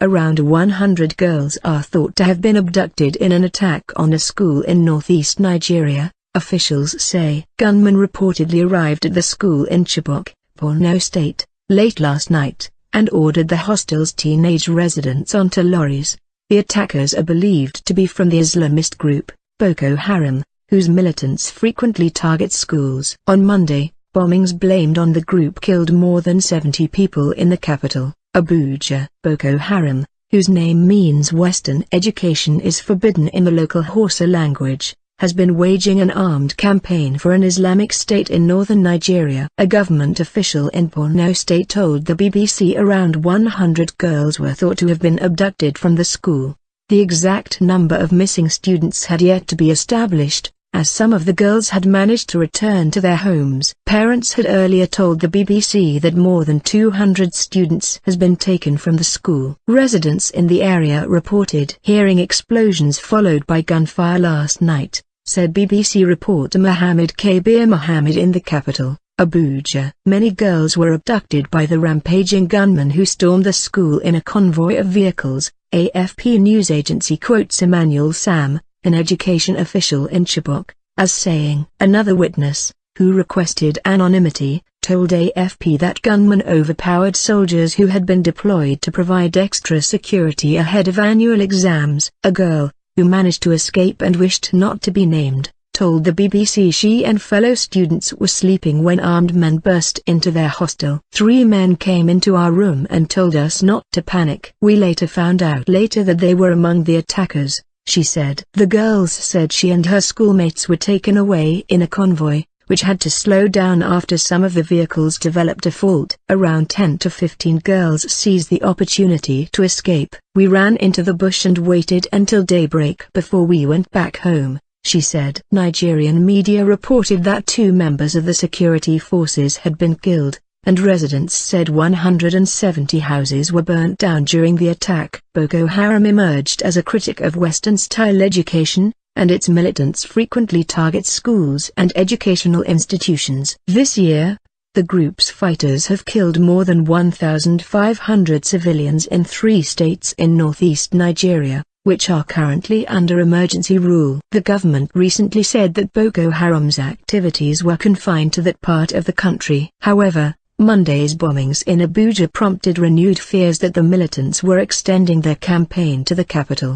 Around 100 girls are thought to have been abducted in an attack on a school in northeast Nigeria, officials say. Gunmen reportedly arrived at the school in Chibok, Borno State, late last night, and ordered the hostel's teenage residents onto lorries. The attackers are believed to be from the Islamist group, Boko Haram, whose militants frequently target schools. On Monday, bombings blamed on the group killed more than 70 people in the capital, Abuja. Boko Haram, whose name means Western education is forbidden in the local Hausa language, has been waging an armed campaign for an Islamic state in northern Nigeria. A government official in Borno State told the BBC around 100 girls were thought to have been abducted from the school. The exact number of missing students had yet to be established, as some of the girls had managed to return to their homes. Parents had earlier told the BBC that more than 200 students has been taken from the school. Residents in the area reported hearing explosions followed by gunfire last night, said BBC reporter Mohammed Kabir Mohammed in the capital, Abuja. Many girls were abducted by the rampaging gunmen who stormed the school in a convoy of vehicles, AFP news agency quotes Emmanuel Sam, an education official in Chibok, as saying. Another witness, who requested anonymity, told AFP that gunmen overpowered soldiers who had been deployed to provide extra security ahead of annual exams. A girl, who managed to escape and wished not to be named, told the BBC she and fellow students were sleeping when armed men burst into their hostel. 3 men came into our room and told us not to panic. We later found out that they were among the attackers, she said. The girls said she and her schoolmates were taken away in a convoy, which had to slow down after some of the vehicles developed a fault. Around 10 to 15 girls seized the opportunity to escape. We ran into the bush and waited until daybreak before we went back home, she said. Nigerian media reported that 2 members of the security forces had been killed, and residents said 170 houses were burnt down during the attack. Boko Haram emerged as a critic of Western-style education, and its militants frequently target schools and educational institutions. This year, the group's fighters have killed more than 1,500 civilians in 3 states in northeast Nigeria, which are currently under emergency rule. The government recently said that Boko Haram's activities were confined to that part of the country. However, Monday's bombings in Abuja prompted renewed fears that the militants were extending their campaign to the capital.